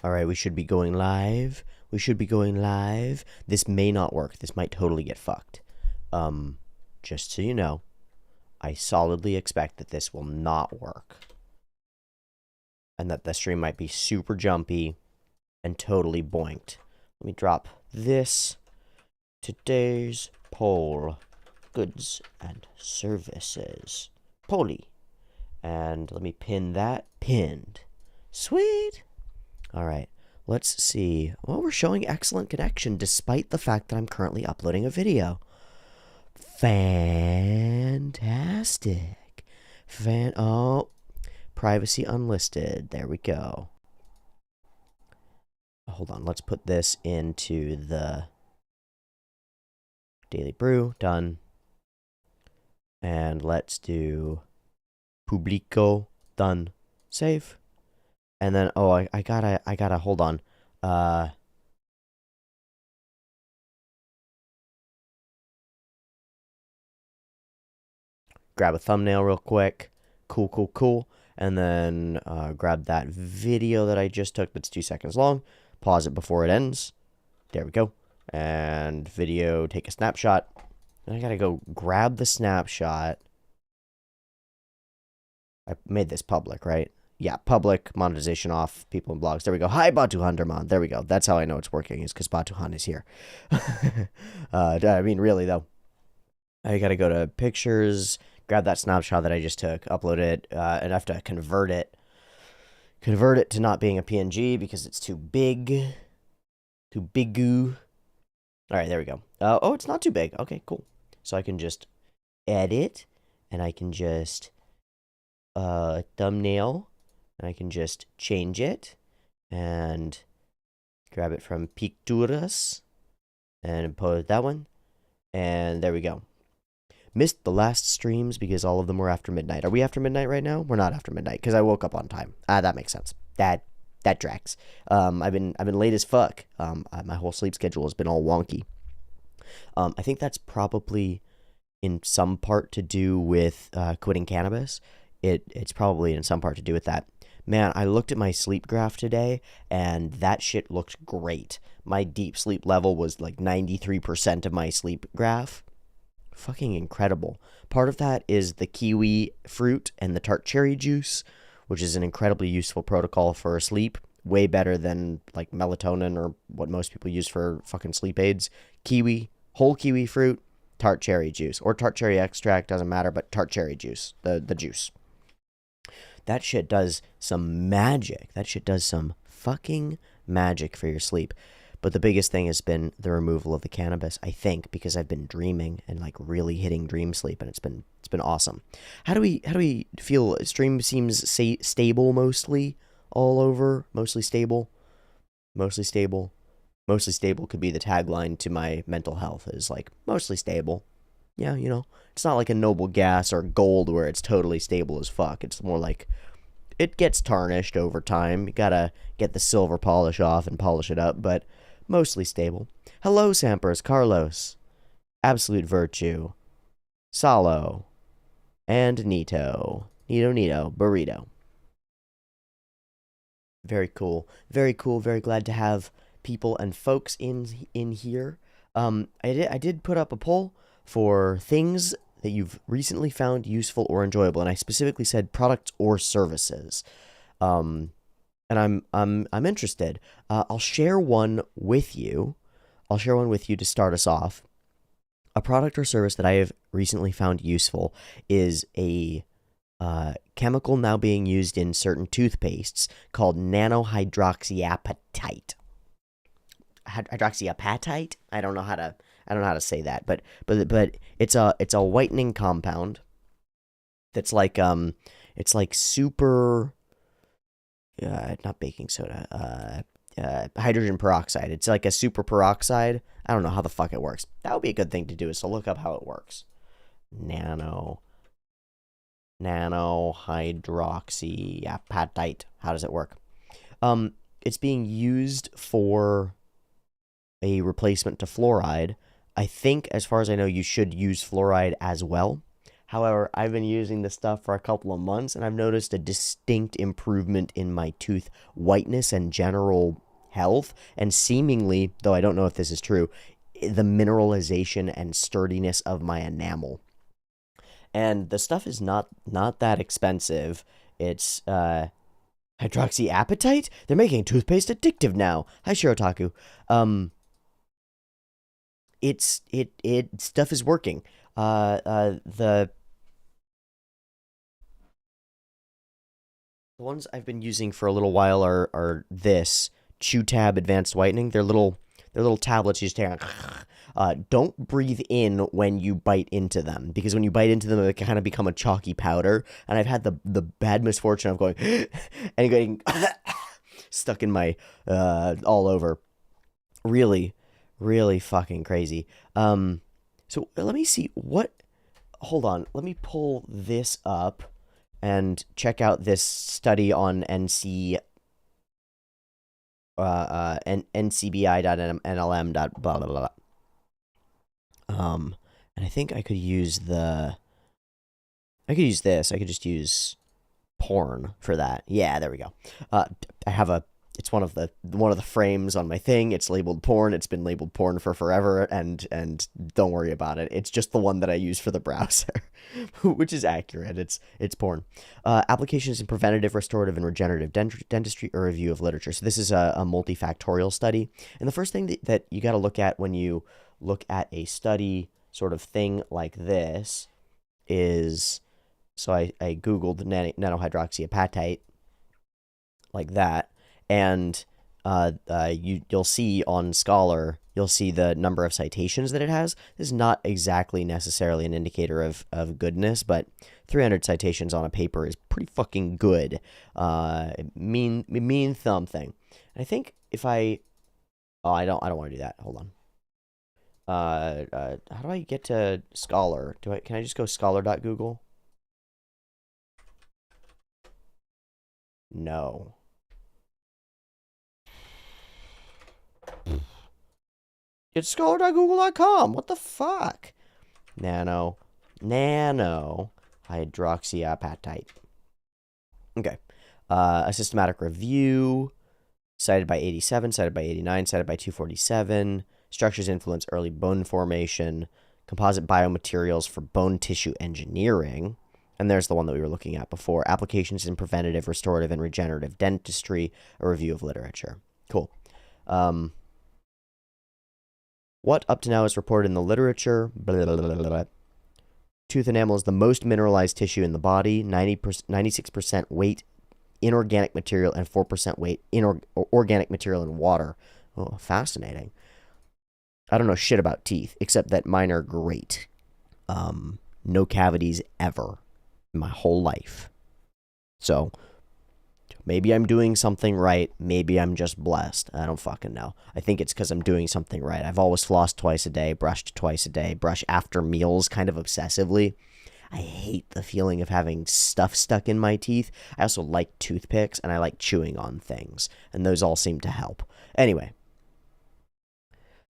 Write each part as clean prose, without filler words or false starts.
All right, we should be going live. We should be going live. This may not work. This might totally get fucked. Just so you know, I solidly expect that this will not work. And that the stream might be super jumpy and totally boinked. Let me drop this. Today's poll. Goods and services. Polly. And let me pin that. Pinned. Sweet. All right, let's see. Well, we're showing excellent connection despite the fact that I'm currently uploading a video. Fantastic. Oh, privacy unlisted. There we go. Hold on, let's put this into the daily brew. Done. And let's do Publico. Done. Save. And then, oh, I gotta, hold on. Grab a thumbnail real quick. Cool. And then grab that video that I just took that's 2 seconds long. Pause it before it ends. There we go. And video, take a snapshot. And I gotta go grab the snapshot. I made this public, right? Yeah, public, monetization off, people in blogs. There we go. Hi, Batu Hunderman. There we go. That's how I know it's working, is because Batu Hun is here. I mean, really, though. I got to go to pictures, grab that snapshot that I just took, upload it, and I have to convert it. Convert it to not being a PNG because it's too big. Too big-oo. All right, there we go. Oh, it's not too big. Okay, cool. So I can just edit, and I can just thumbnail. And I can just change it and grab it from Picturas and put that one. And there we go. Missed the last streams because all of them were after midnight. Are we after midnight right now? We're not after midnight because I woke up on time. That makes sense. That tracks. I've been late as fuck. My whole sleep schedule has been all wonky. I think that's probably in some part to do with quitting cannabis. It's probably in some part to do with that. Man, I looked at my sleep graph today, and that shit looked great. My deep sleep level was like 93% of my sleep graph. Fucking incredible. Part of that is the kiwi fruit and the tart cherry juice, which is an incredibly useful protocol for sleep. Way better than like melatonin or what most people use for fucking sleep aids. Kiwi, whole kiwi fruit, tart cherry juice. Or tart cherry extract, doesn't matter, but tart cherry juice, the juice. That shit does some magic. That shit does some fucking magic for your sleep. But the biggest thing has been the removal of the cannabis, I think, because I've been dreaming and like really hitting dream sleep, and it's been awesome. How do we feel? Stream seems stable mostly all over. Mostly stable. Mostly stable. Mostly stable could be the tagline to my mental health, is like mostly stable. Yeah, you know, it's not like a noble gas or gold where it's totally stable as fuck. It's more like it gets tarnished over time. You gotta get the silver polish off and polish it up, but mostly stable. Hello, Sampers, Carlos, Absolute Virtue, Salo, and Nito. Nito, Burrito. Very cool. Very cool. Very glad to have people and folks in here. I did put up a poll for things that you've recently found useful or enjoyable, and I specifically said products or services. And I'm interested. I'll share one with you. I'll share one with you to start us off. A product or service that I have recently found useful is a chemical now being used in certain toothpastes called nanohydroxyapatite. Hydroxyapatite? I don't know how to say that, but it's a whitening compound that's like it's like super not baking soda, hydrogen peroxide. It's like a super peroxide. I don't know how the fuck it works. That would be a good thing to do, is to look up how it works. Nanohydroxyapatite. How does it work? It's being used for a replacement to fluoride. I think, as far as I know, you should use fluoride as well. However, I've been using this stuff for a couple of months, and I've noticed a distinct improvement in my tooth whiteness and general health, and seemingly, though I don't know if this is true, the mineralization and sturdiness of my enamel. And the stuff is not that expensive. It's hydroxyapatite? They're making toothpaste addictive now. Hi, Shirotaku. It stuff is working. The ones I've been using for a little while are this Chew Tab Advanced Whitening. They're little tablets you just take. Don't breathe in when you bite into them, because when you bite into them, they kind of become a chalky powder. And I've had the bad misfortune of going and getting stuck in my all over. Really, really fucking crazy. So let me see what. Hold on, let me pull this up and check out this study on ncbi.nlm. Blah blah blah. And I think I could use this. I could just use porn for that. Yeah, there we go. I have it's one of the frames on my thing. It's labeled porn. It's been labeled porn for forever, and don't worry about it. It's just the one that I use for the browser, which is accurate. It's porn. Applications in preventative, restorative, and regenerative dentistry, a review of literature. So this is a multifactorial study, and the first thing that you got to look at when you look at a study sort of thing like this is, so I googled nanohydroxyapatite like that, and you'll see on Scholar, you'll see the number of citations that it has. This is not exactly necessarily an indicator of goodness, but 300 citations on a paper is pretty fucking good. Mean something. And I think if I don't want to do that. Hold on. How do I get to Scholar? Can I just go scholar.google? No. It's scholar.google.com. What the fuck? Nano hydroxyapatite. Okay. A systematic review. Cited by 87, cited by 89, cited by 247. Structures influence early bone formation. Composite biomaterials for bone tissue engineering. And there's the one that we were looking at before. Applications in preventative, restorative, and regenerative dentistry. A review of literature. Cool. What up to now is reported in the literature. Blah, blah, blah, blah. Tooth enamel is the most mineralized tissue in the body. 96% weight inorganic material and 4% weight organic material in water. Oh, fascinating. I don't know shit about teeth, except that mine are great. No cavities ever in my whole life. So maybe I'm doing something right. Maybe I'm just blessed. I don't fucking know. I think it's because I'm doing something right. I've always flossed twice a day, brushed twice a day, brush after meals kind of obsessively. I hate the feeling of having stuff stuck in my teeth. I also like toothpicks, and I like chewing on things, and those all seem to help. Anyway,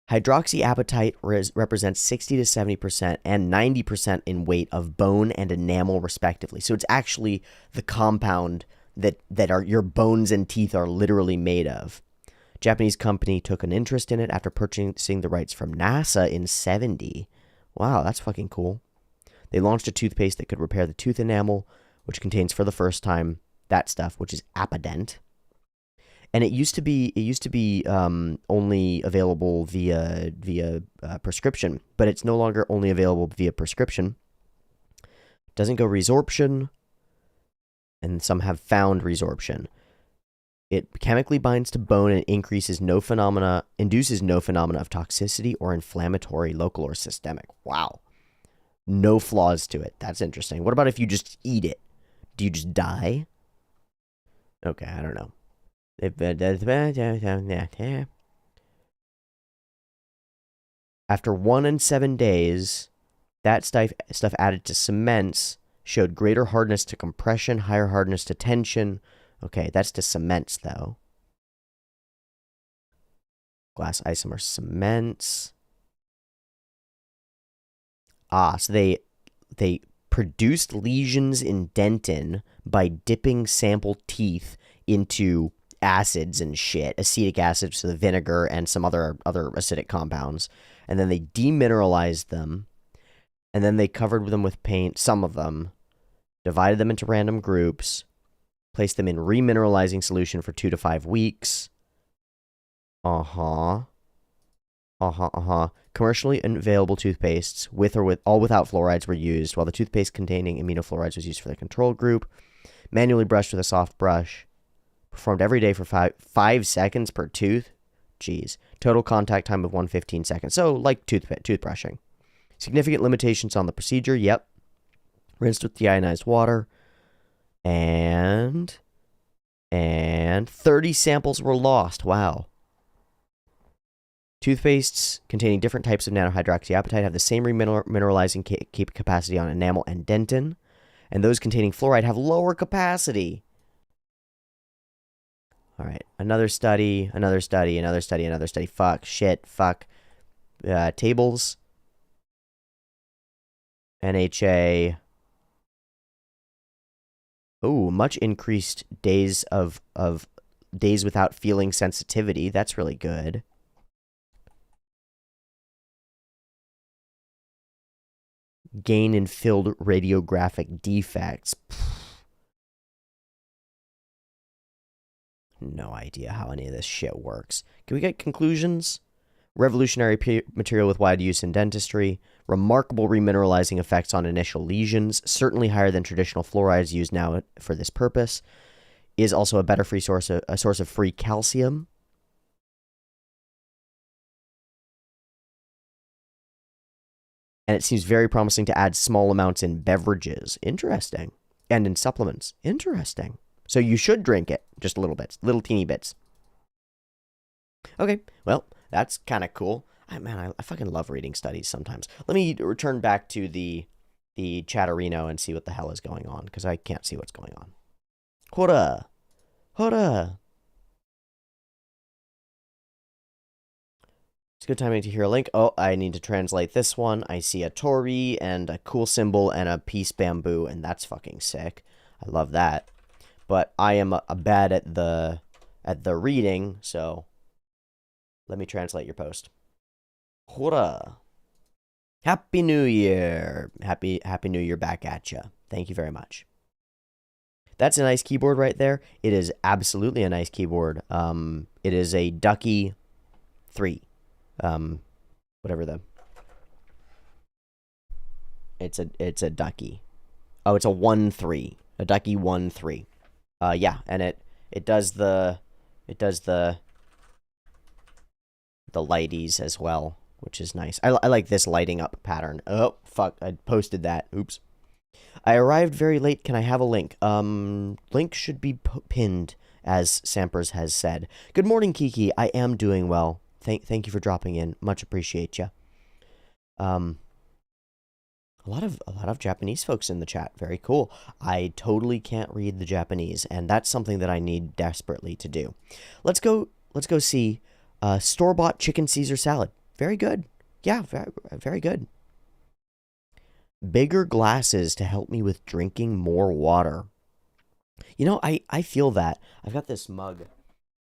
hydroxyapatite represents 60 to 70% and 90% in weight of bone and enamel, respectively. So it's actually the compound that your bones and teeth are literally made of. Japanese company took an interest in it after purchasing the rights from NASA in 70. Wow, that's fucking cool. They launched a toothpaste that could repair the tooth enamel, which contains for the first time that stuff, which is Apadent. And it used to be only available via prescription, but it's no longer only available via prescription. Doesn't go resorption, and some have found resorption. It chemically binds to bone and induces no phenomena of toxicity or inflammatory, local or systemic. Wow. No flaws to it. That's interesting. What about if you just eat it? Do you just die? Okay, I don't know. After 1 and 7 days, that stuff added to cements showed greater hardness to compression, higher hardness to tension. Okay, that's to cements, though. Glass isomer cements. So they produced lesions in dentin by dipping sample teeth into acids and shit, acetic acid, so the vinegar and some other acidic compounds, and then they demineralized them, and then they covered them with paint, some of them, divided them into random groups, placed them in remineralizing solution for 2 to 5 weeks. Commercially available toothpastes, with or without fluorides, were used, while the toothpaste containing aminofluorides was used for the control group. Manually brushed with a soft brush. Performed every day for 5 seconds per tooth. Jeez. Total contact time of 115 seconds. So, like toothbrushing. Significant limitations on the procedure. Yep. Rinsed with deionized water. And 30 samples were lost. Wow. Toothpastes containing different types of nanohydroxyapatite have the same remineralizing capacity on enamel and dentin, and those containing fluoride have lower capacity. All right, another study. Fuck, shit, fuck. Tables. NHA. Oh, much increased days of days without feeling sensitivity. That's really good. Gain in filled radiographic defects. No idea how any of this shit works. Can we get conclusions? Revolutionary material with wide use in dentistry. Remarkable remineralizing effects on initial lesions. Certainly higher than traditional fluorides used now for this purpose. Is also a better source of free calcium. And it seems very promising to add small amounts in beverages. Interesting. And in supplements. Interesting. So you should drink it. Just little bits. Little teeny bits. Okay. Well, that's kind of cool. I fucking love reading studies sometimes. Let me return back to the Chatterino and see what the hell is going on. Because I can't see what's going on. Hora. It's a good timing to hear a link. Oh, I need to translate this one. I see a tori and a cool symbol and a piece bamboo, and that's fucking sick. I love that. But I am bad at the reading, so let me translate your post. Hora. Happy New Year. Happy New Year back at ya. Thank you very much. That's a nice keyboard right there. It is absolutely a nice keyboard. It is a Ducky 3. Whatever the... It's a Ducky. Oh, it's a 1-3. A Ducky 1-3. Yeah, and it does the lighties as well, which is nice. I like this lighting up pattern. Oh, fuck, I posted that. Oops. I arrived very late. Can I have a link? Link should be pinned, as Sampers has said. Good morning, Kiki. I am doing well. Thank you for dropping in. Much appreciate you. A lot of Japanese folks in the chat. Very cool. I totally can't read the Japanese, and that's something that I need desperately to do. Let's go see store-bought chicken Caesar salad. Very good. Yeah, very good. Bigger glasses to help me with drinking more water. You know, I feel that. I've got this mug.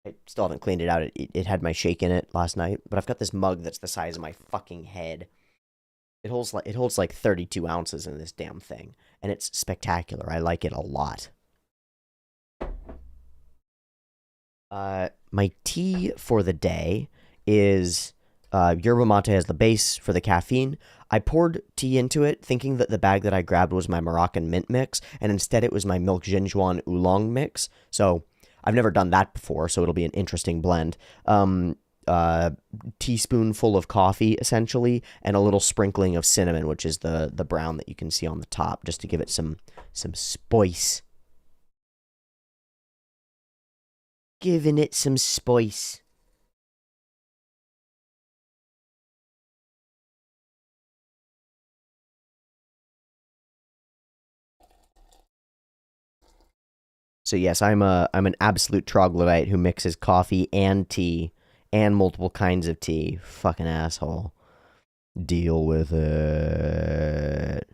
I still haven't cleaned it out. It had my shake in it last night, but I've got this mug that's the size of my fucking head. It holds like 32 ounces in this damn thing, and it's spectacular. I like it a lot. My tea for the day is yerba mate as the base for the caffeine. I poured tea into it, thinking that the bag that I grabbed was my Moroccan mint mix, and instead it was my milk Jinjuan oolong mix. So I've never done that before, so it'll be an interesting blend. Teaspoonful of coffee, essentially, and a little sprinkling of cinnamon, which is the brown that you can see on the top, just to give it some spice. Giving it some spice. So yes, I'm an absolute troglodyte who mixes coffee and tea and multiple kinds of tea. Fucking asshole. Deal with it.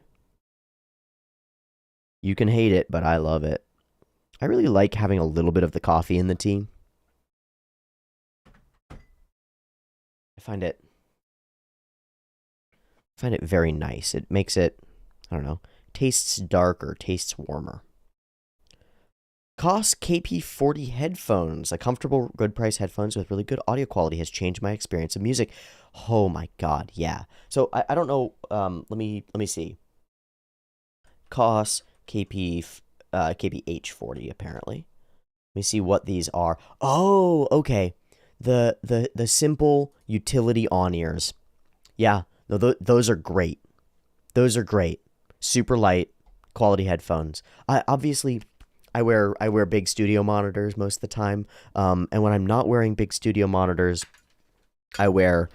You can hate it, but I love it. I really like having a little bit of the coffee in the tea. I find it very nice. It makes it, I don't know, tastes darker, tastes warmer. Cost KP40 headphones. A comfortable, good price headphones with really good audio quality has changed my experience of music. Oh my god, yeah. So I don't know. Let me see. Cost KPH40 apparently. Let me see what these are. Oh, okay. The simple utility on ears. Yeah, no, those are great. Those are great. Super light, quality headphones. I wear big studio monitors most of the time. And when I'm not wearing big studio monitors, I wear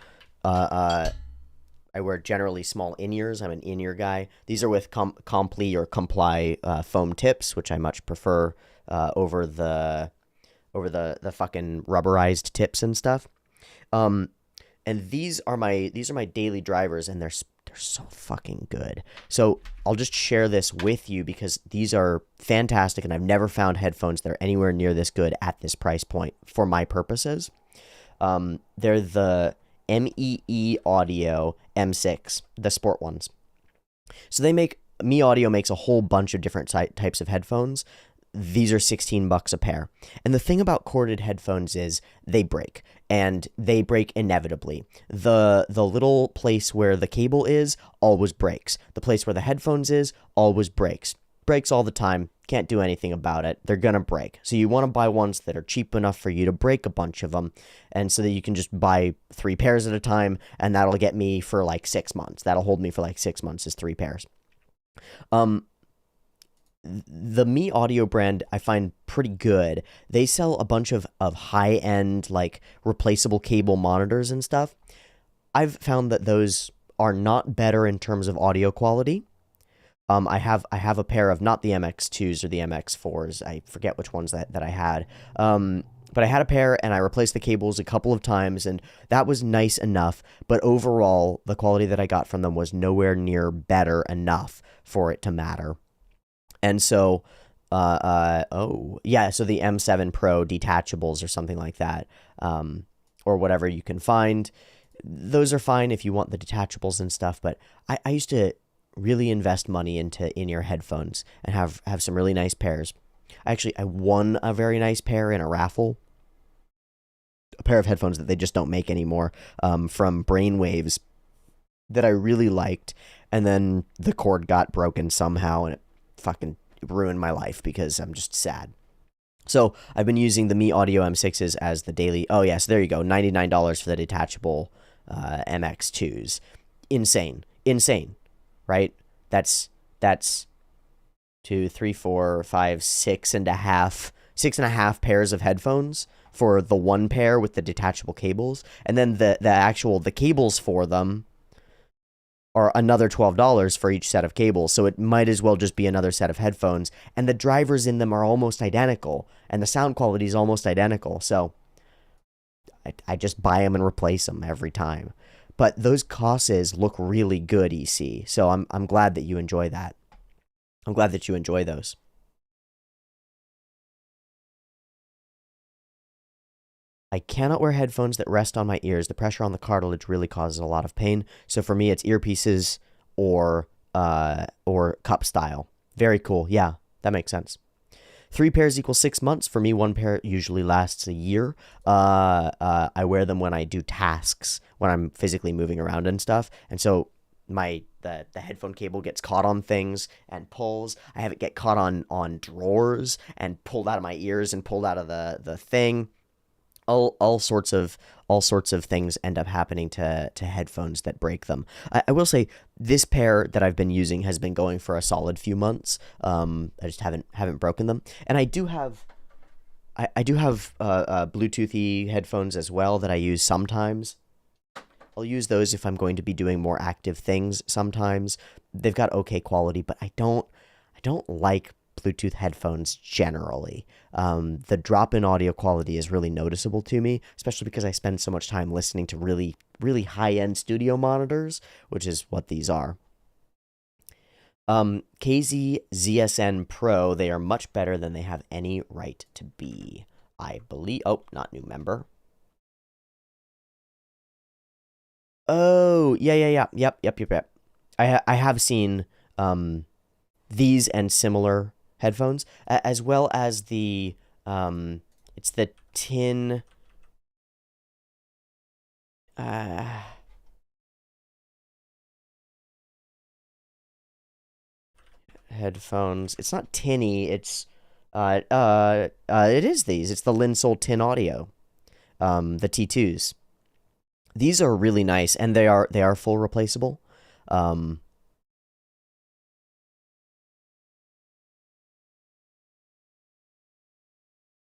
generally small in-ears. I'm an in-ear guy. These are with Comply or Comply foam tips, which I much prefer over the fucking rubberized tips and stuff. And these are my daily drivers, and they're so fucking good. So I'll just share this with you because these are fantastic, and I've never found headphones that are anywhere near this good at this price point for my purposes. They're the MEE Audio M6, the sport ones. So Me Audio makes a whole bunch of different types of headphones. These are $16 a pair. And the thing about corded headphones is they break, and they break inevitably. The little place where the cable is always breaks. The place where the headphones is always breaks. Breaks all the time. Can't do anything about it. They're gonna break. So you want to buy ones that are cheap enough for you to break a bunch of them, and so that you can just buy 3 pairs at a time, and that'll get me for like 6 months. That'll hold me for like 6 months is 3 pairs. The Me Audio brand I find pretty good. They sell a bunch of high-end, like, replaceable cable monitors and stuff. I've found that those are not better in terms of audio quality. I have a pair of not the MX2s or the MX4s. I forget which ones that I had. But I had a pair, and I replaced the cables a couple of times, and that was nice enough. But overall, the quality that I got from them was nowhere near better enough for it to matter. And so, so the M7 Pro detachables or something like that, or whatever you can find, those are fine if you want the detachables and stuff. But I used to really invest money into in-ear headphones and have some really nice pairs. I won a very nice pair in a raffle, a pair of headphones that they just don't make anymore, from Brainwaves, that I really liked, and then the cord got broken somehow, and it fucking ruined my life because I'm just sad. So I've been using the Me Audio M6s as the daily. Oh yeah, so there you go, $99 for the detachable MX2s. Insane, right? That's 2, 3, 4, 5, 6.5 pairs of headphones for the one pair with the detachable cables, and then the cables for them are another $12 for each set of cables, so it might as well just be another set of headphones, and the drivers in them are almost identical, and the sound quality is almost identical, so I just buy them and replace them every time. But those Cosses look really good, EC, so I'm glad that you enjoy that. I'm glad that you enjoy those. I cannot wear headphones that rest on my ears. The pressure on the cartilage really causes a lot of pain. So for me, it's earpieces or cup style. Very cool. Yeah, that makes sense. 3 pairs equals 6 months. For me, 1 pair usually lasts a year. I wear them when I do tasks, when I'm physically moving around and stuff. And so the headphone cable gets caught on things and pulls. I have it get caught on drawers and pulled out of my ears and pulled out of the thing. All sorts of things end up happening to headphones that break them. I will say this pair that I've been using has been going for a solid few months. I just haven't broken them, and I do have Bluetoothy headphones as well that I use sometimes. I'll use those if I'm going to be doing more active things sometimes. They've got okay quality, but I don't like Bluetooth headphones generally. The drop-in audio quality is really noticeable to me, especially because I spend so much time listening to really, really high-end studio monitors, which is what these are. KZ ZSN Pro, they are much better than they have any right to be. I believe, oh, not new member. Oh, yep. I have seen, these and similar headphones, as well as the, it's the tin, uh, headphones. It's not tinny. It is these. It's the Linsol Tin Audio, the T2s. These are really nice, and they are full replaceable. Um,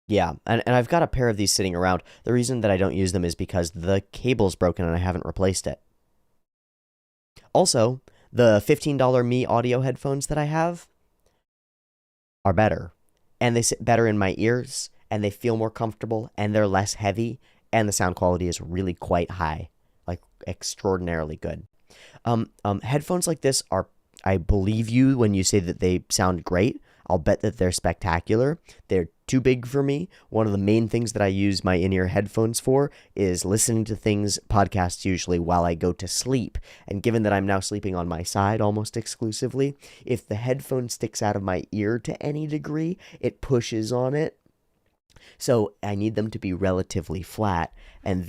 yeah, and I've got a pair of these sitting around. The reason that I don't use them is because the cable's broken and I haven't replaced it. Also, the $15 Me audio headphones that I have are better, and they sit better in my ears, and they feel more comfortable, and they're less heavy, and the sound quality is really quite high, like extraordinarily good. Headphones like this are, I believe you when you say that they sound great. I'll bet that they're spectacular. They're too big for me. One of the main things that I use my in-ear headphones for is listening to things, podcasts usually, while I go to sleep. And given that I'm now sleeping on my side almost exclusively, if the headphone sticks out of my ear to any degree, it pushes on it. So I need them to be relatively flat. And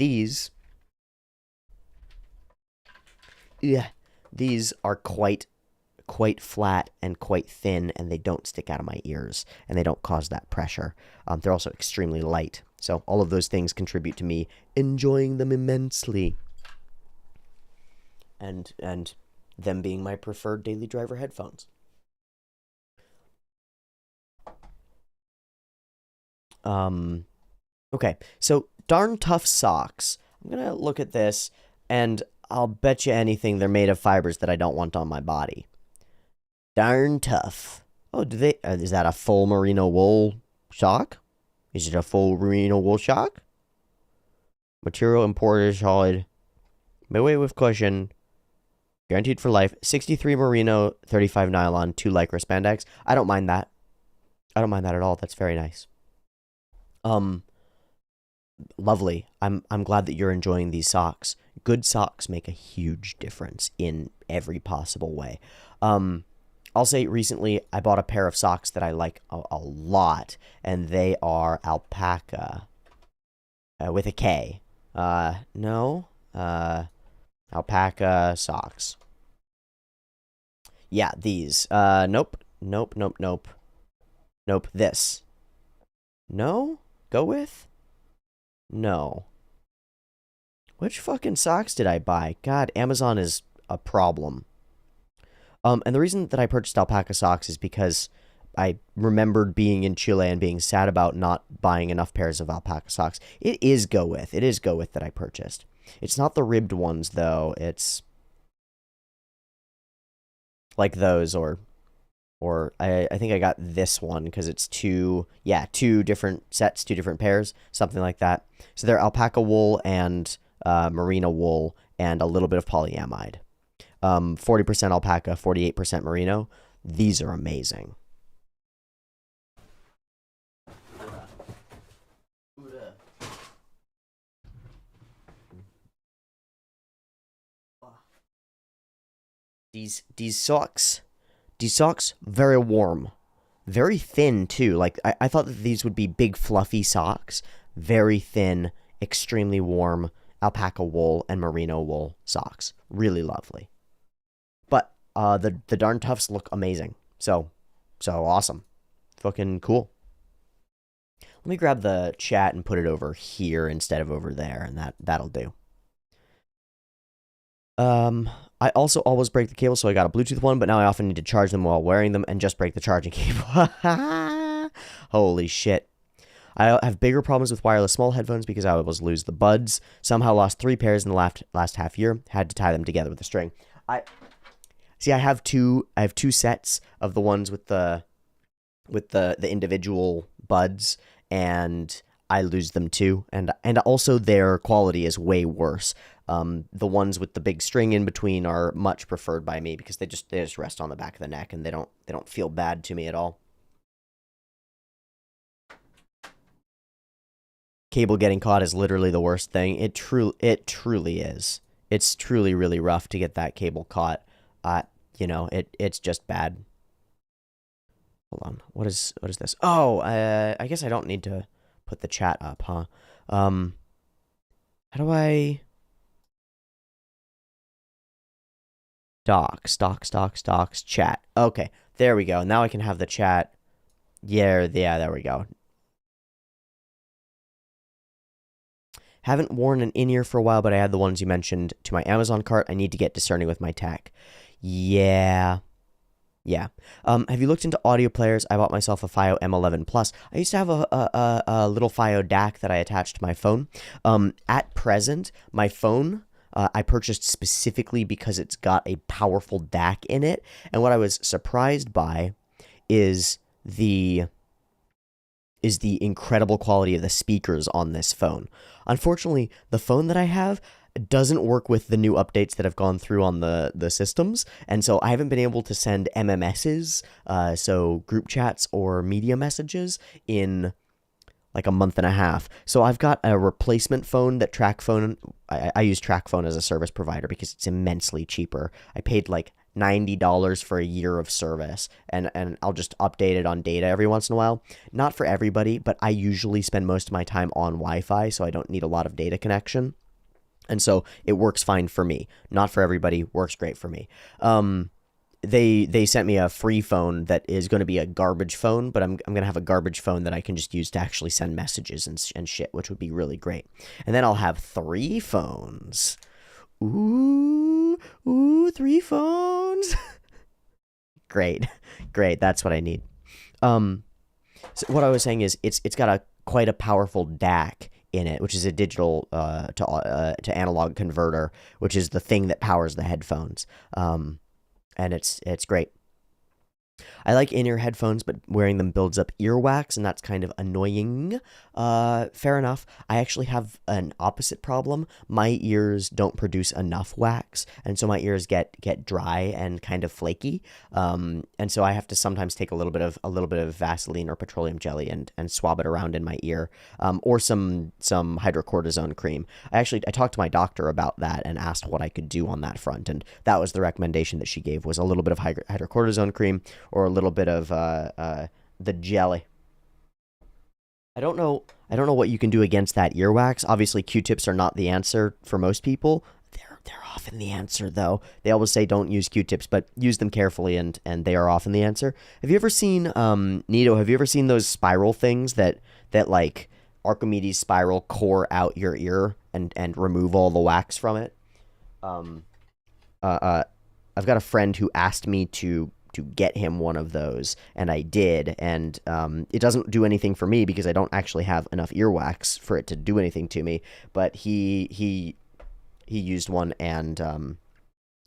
yeah, these are quite flat and quite thin, and they don't stick out of my ears, and they don't cause that pressure. They're also extremely light. So all of those things contribute to me enjoying them immensely. And them being my preferred daily driver headphones. Okay, so darn tough socks. I'm gonna look at this, and I'll bet you anything they're made of fibers that I don't want on my body. Darn tough. Oh, is that a full merino wool sock? Is it a full merino wool sock? Material imported solid. Midway with cushion. Guaranteed for life. 63 merino, 35 nylon, 2 lycra spandex. I don't mind that. I don't mind that at all. That's very nice. Lovely. I'm glad that you're enjoying these socks. Good socks make a huge difference in every possible way. I'll say recently I bought a pair of socks that I like a lot, and they are alpaca with a K. No, alpaca socks. Yeah, these. Nope. This. No? Go with? No. Which fucking socks did I buy? God, Amazon is a problem. And the reason that I purchased alpaca socks is because I remembered being in Chile and being sad about not buying enough pairs of alpaca socks. It is Go With. It is Go With that I purchased. It's not the ribbed ones, though. It's like those, or I think I got this one because it's two different sets, two different pairs, something like that. So they're alpaca wool and merino wool and a little bit of polyamide. 40% alpaca, 48% merino. These are amazing. These socks, very warm, very thin too. Like I thought that these would be big fluffy socks. Very thin, extremely warm alpaca wool and merino wool socks. Really lovely. But the darn toughs look amazing. So awesome. Fucking cool. Let me grab the chat and put it over here instead of over there, and that'll do. I also always break the cable, so I got a Bluetooth one, but now I often need to charge them while wearing them and just break the charging cable. Holy shit. I have bigger problems with wireless small headphones because I always lose the buds. Somehow lost 3 pairs in the last half year. Had to tie them together with a string. I have two sets of the ones with the individual buds, and I lose them too. And also their quality is way worse. The ones with the big string in between are much preferred by me because they just rest on the back of the neck and they don't feel bad to me at all. Cable getting caught is literally the worst thing. It truly is. It's truly really rough to get that cable caught. It's just bad. Hold on. What is this? Oh, I guess I don't need to put the chat up, huh? How do I docs, chat. Okay, there we go. Now I can have the chat. Yeah, there we go. Haven't worn an in-ear for a while, but I add the ones you mentioned to my Amazon cart. I need to get discerning with my tech. Yeah. Have you looked into audio players? I bought myself a FIGHTO M11 Plus. I used to have a little FIGHTO DAC that I attached to my phone. At present, my phone I purchased specifically because it's got a powerful DAC in it. And what I was surprised by is the incredible quality of the speakers on this phone. Unfortunately, the phone that I have doesn't work with the new updates that have gone through on the systems, and so I haven't been able to send MMSs, so group chats or media messages, in like a month and a half. So I've got a replacement phone that TrackPhone, I use TrackPhone as a service provider because it's immensely cheaper. I paid like $90 for a year of service, and I'll just update it on data every once in a while. Not for everybody, but I usually spend most of my time on Wi-Fi, so I don't need a lot of data connection. And so it works fine for me. Not for everybody, works great for me. They sent me a free phone that is going to be a garbage phone, but I'm going to have a garbage phone that I can just use to actually send messages and shit, which would be really great. And then I'll have 3 phones. Ooh, 3 phones. Great. That's what I need. So what I was saying is it's got quite a powerful DAC in it, which is a digital to analog converter, which is the thing that powers the headphones. And it's great. I like in-ear headphones, but wearing them builds up earwax, and that's kind of annoying. Fair enough. I actually have an opposite problem. My ears don't produce enough wax, and so my ears get dry and kind of flaky. And so I have to sometimes take a little bit of Vaseline or petroleum jelly and swab it around in my ear, or some hydrocortisone cream. I talked to my doctor about that and asked what I could do on that front, and that was the recommendation that she gave, was a little bit of hydrocortisone cream or a little bit of the jelly. I don't know what you can do against that earwax. Obviously, Q-tips are not the answer for most people. They're often the answer, though. They always say don't use Q-tips, but use them carefully, and they are often the answer. Have you ever seen, Nito, have you ever seen those spiral things that like Archimedes spiral core out your ear and remove all the wax from it? I've got a friend who asked me to get him one of those, and I did, and it doesn't do anything for me because I don't actually have enough earwax for it to do anything to me, but he used one, and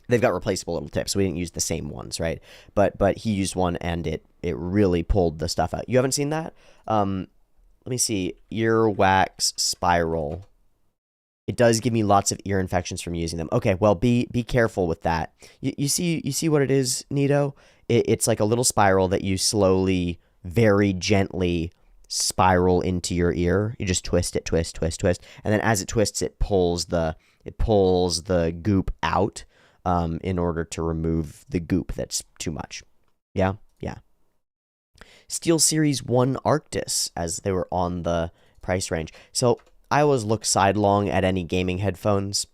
they've got replaceable little tips, so we didn't use the same ones, right? But he used one, and it really pulled the stuff out. You haven't seen that? Let me see. Earwax spiral. It does give me lots of ear infections from using them. Okay, well, be careful with that. You see what it is, Nito? It's like a little spiral that you slowly, very gently spiral into your ear. You just twist it, twist, and then as it twists, it pulls the goop out in order to remove the goop that's too much. Yeah. Steel Series 1 Arctis, as they were on the price range. So I always look sidelong at any gaming headphones.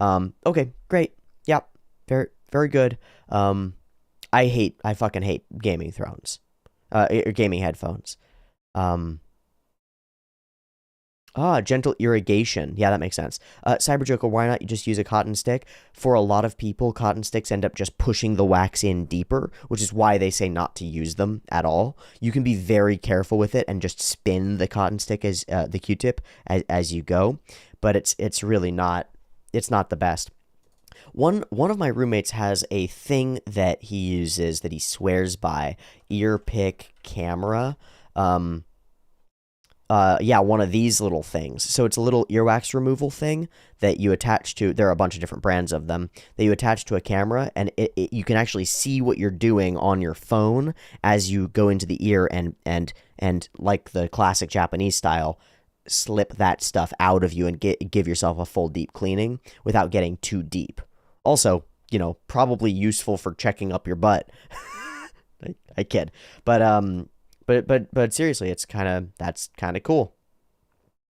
Okay, great. Yep, very, very good. I fucking hate gaming gaming headphones. Gentle irrigation. Yeah, that makes sense. Cyberjoker, why not you just use a cotton stick? For a lot of people, cotton sticks end up just pushing the wax in deeper, which is why they say not to use them at all. You can be very careful with it and just spin the cotton stick as the Q-tip as you go, but it's really not. It's not the best. One of my roommates has a thing that he uses that he swears by, ear pick camera. yeah, one of these little things. So it's a little earwax removal thing that you attach to. There are a bunch of different brands of them that you attach to a camera, and you can actually see what you're doing on your phone as you go into the ear and like the classic Japanese style, slip that stuff out of you and give yourself a full deep cleaning without getting too deep. Also, you know, probably useful for checking up your butt. I kid, but seriously, that's kind of cool,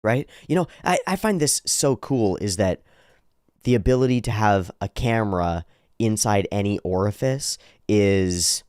right? You know, I find this so cool is that the ability to have a camera inside any orifice is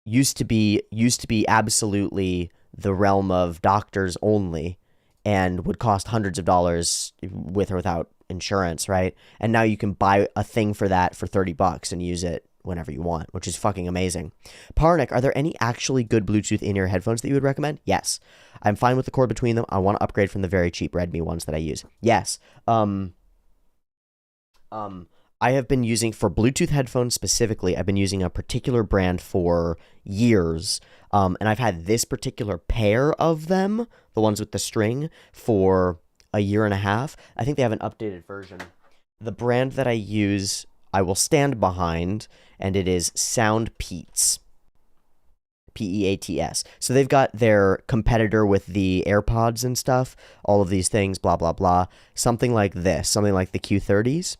used to be absolutely the realm of doctors only, and would cost hundreds of dollars with or without insurance, right? And now you can buy a thing for that for $30 and use it whenever you want, which is fucking amazing. Parnik, are there any actually good Bluetooth in-ear headphones that you would recommend? Yes. I'm fine with the cord between them. I want to upgrade from the very cheap Redmi ones that I use. Yes. I have been using, for Bluetooth headphones specifically, I've been using a particular brand for years. And I've had this particular pair of them, the ones with the string, for a year and a half. I think they have an updated version. The brand that I use, I will stand behind, and it is Soundpeats. Peats. So they've got their competitor with the AirPods and stuff, all of these things, blah, blah, blah. Something like this, something like the Q30s.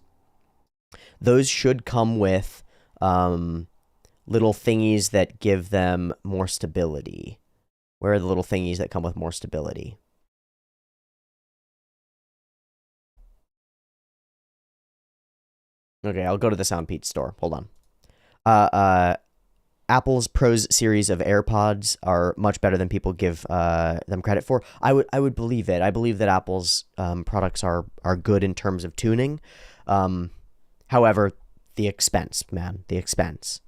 Those should come with little thingies that give them more stability. Where are the little thingies that come with more stability? Okay, I'll go to the Soundpeats store. Hold on. Apple's Pros series of AirPods are much better than people give them credit for. I would believe it. I believe that Apple's products are good in terms of tuning. However, the expense, man, the expense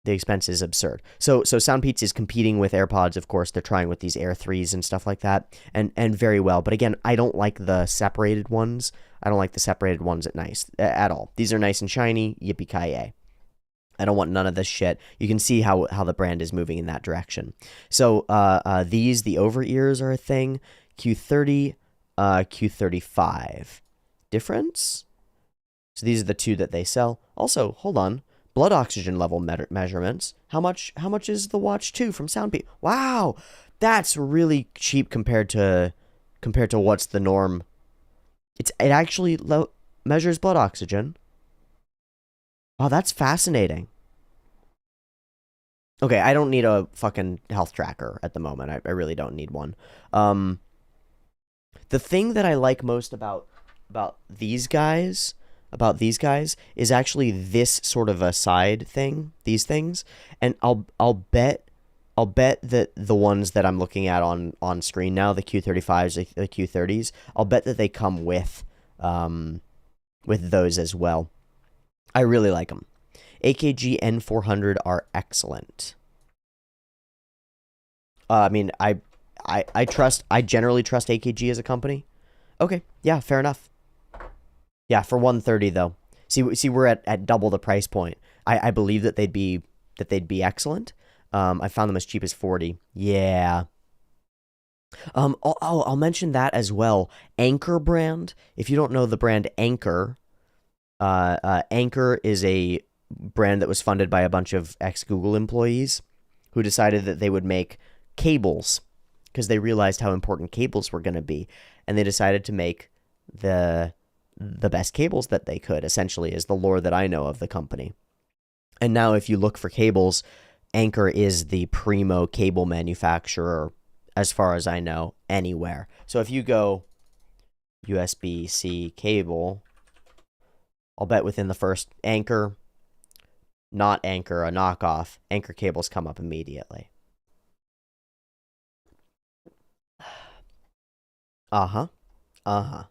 is absurd. So Soundpeats is competing with AirPods, of course. They're trying with these Air 3s and stuff like that, and very well. But again, I don't like the separated ones. I don't like the separated ones at all. These are nice and shiny. Yippee-ki-yay. I don't want none of this shit. You can see how the brand is moving in that direction. So the over-ears are a thing. Q30, Q35. Difference? So these are the two that they sell. Also, hold on. Blood oxygen level measurements. How much is the Watch 2 from Soundpeats? Wow, that's really cheap compared to what's the norm. It actually measures blood oxygen. Wow, that's fascinating. Okay, I don't need a fucking health tracker at the moment. I really don't need one. The thing that I like most about these guys is actually this sort of a side thing, these things, and I'll bet that the ones that I'm looking at on screen now, the Q35s, the Q30s, I'll bet that they come with those as well. I really like them. AKG N400 are excellent. I mean, I generally trust AKG as a company. Okay, yeah, fair enough. Yeah, for 130 though. See, we're at double the price point. I believe that they'd be excellent. I found them as cheap as 40. Yeah. I'll mention that as well. Anchor brand. If you don't know the brand Anchor, Anchor is a brand that was funded by a bunch of ex-Google employees who decided that they would make cables because they realized how important cables were going to be, and they decided to make the best cables that they could, essentially, is the lore that I know of the company. And now if you look for cables, Anchor is the primo cable manufacturer, as far as I know, anywhere. So if you go USB-C cable, I'll bet within the first Anchor, not Anchor, a knockoff, Anchor cables come up immediately. Uh-huh. Uh-huh.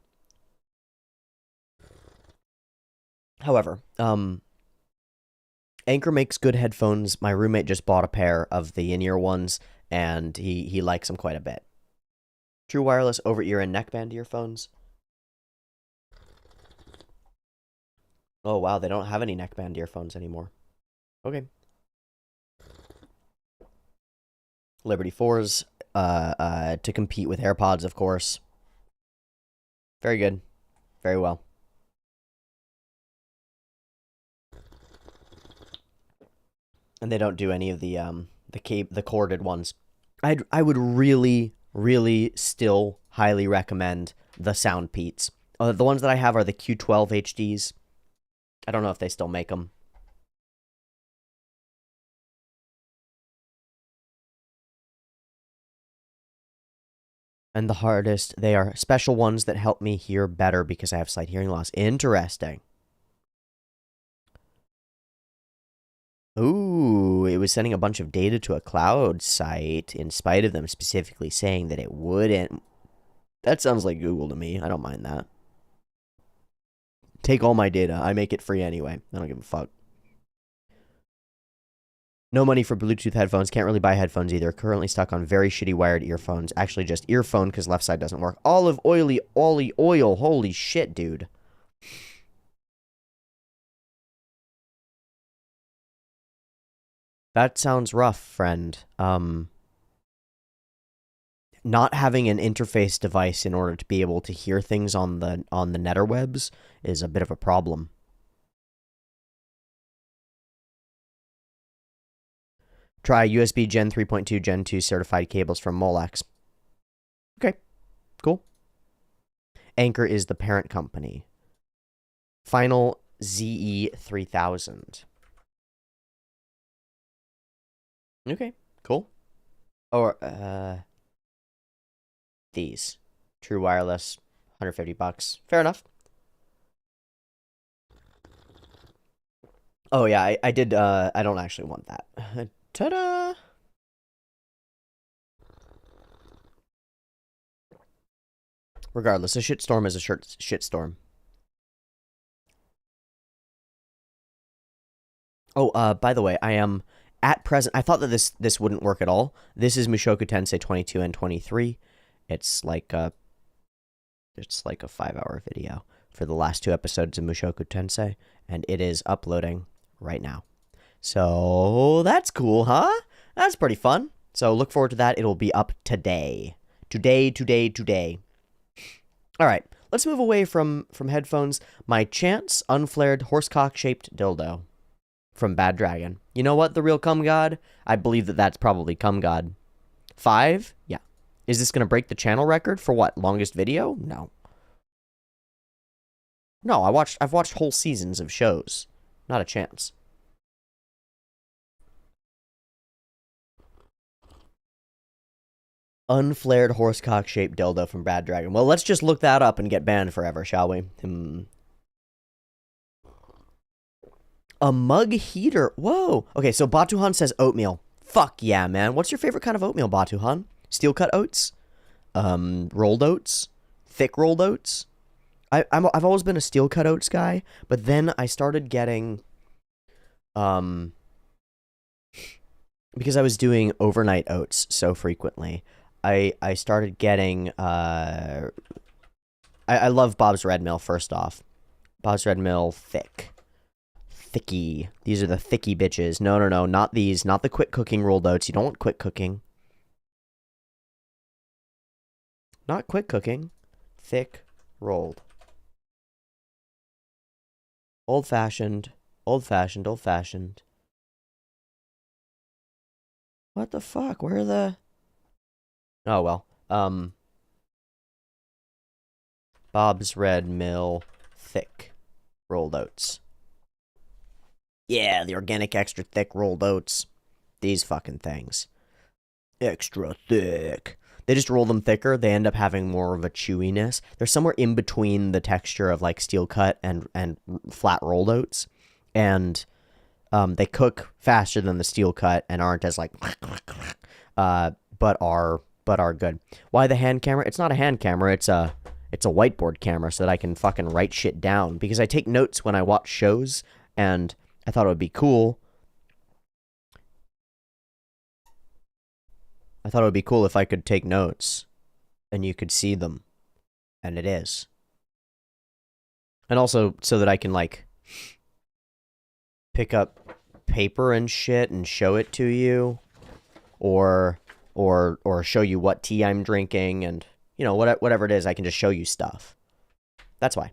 However, Anchor makes good headphones. My roommate just bought a pair of the in-ear ones, and he likes them quite a bit. True wireless over-ear and neckband earphones. Oh, wow, they don't have any neckband earphones anymore. Okay. Liberty 4s to compete with AirPods, of course. Very good. Very well. And they don't do any of the corded ones. I would really, really still highly recommend the Soundpeats. The ones that I have are the Q12 HDs. I don't know if they still make them. And the hardest, they are special ones that help me hear better because I have slight hearing loss. Interesting. Ooh, it was sending a bunch of data to a cloud site in spite of them specifically saying that it wouldn't. That sounds like Google to me. I don't mind that. Take all my data. I make it free anyway. I don't give a fuck. No money for Bluetooth headphones. Can't really buy headphones either. Currently stuck on very shitty wired earphones. Actually, just earphone because left side doesn't work. Olive oily oil. Holy shit, dude. That sounds rough, friend. Not having an interface device in order to be able to hear things on the netterwebs is a bit of a problem. Try USB Gen 3.2 Gen 2 certified cables from Molex. Okay, cool. Anchor is the parent company. Final ZE 3000. Okay, cool. Or, these. True wireless, $150. Fair enough. Oh, yeah, I did, I don't actually want that. Ta-da! Regardless, a shitstorm is a shitstorm. Oh, by the way, I am at present. I thought that this wouldn't work at all. This is Mushoku Tensei 22 and 23. It's like a 5-hour video for the last 2 episodes of Mushoku Tensei, and it is uploading right now. So that's cool, huh? That's pretty fun. So look forward to that. It'll be up today. Today. All right, let's move away from headphones. My Chance unflared horsecock-shaped dildo from Bad Dragon. You know what, the real cum god? I believe that that's probably cum god. 5? Yeah. Is this going to break the channel record for what? Longest video? No. No, I've watched whole seasons of shows. Not a chance. Unflared horsecock-shaped dildo from Bad Dragon. Well, let's just look that up and get banned forever, shall we? A mug heater. Whoa. Okay, so Batuhan says oatmeal. Fuck yeah, man. What's your favorite kind of oatmeal, Batuhan? Steel cut oats? Rolled oats? Thick rolled oats? I've always been a steel cut oats guy, but then I started getting, because I was doing overnight oats so frequently, I started getting, I love Bob's Red Mill, first off. Bob's Red Mill thick. Thicky. These are the thicky bitches. No, not these. Not the quick cooking rolled oats. You don't want quick cooking. Not quick cooking. Thick rolled. Old fashioned. Old fashioned. Old fashioned. What the fuck? Where are the... Oh, well. Bob's Red Mill thick rolled oats. Yeah, the organic extra thick rolled oats. These fucking things. Extra thick. They just roll them thicker. They end up having more of a chewiness. They're somewhere in between the texture of like steel cut and flat rolled oats. And they cook faster than the steel cut and aren't as like but are good. Why the hand camera? It's not a hand camera, it's a whiteboard camera so that I can fucking write shit down, because I take notes when I watch shows, and I thought it would be cool. I thought it would be cool if I could take notes and you could see them. And it is. And also so that I can like pick up paper and shit and show it to you, or or show you what tea I'm drinking, and you know, whatever it is, I can just show you stuff. That's why.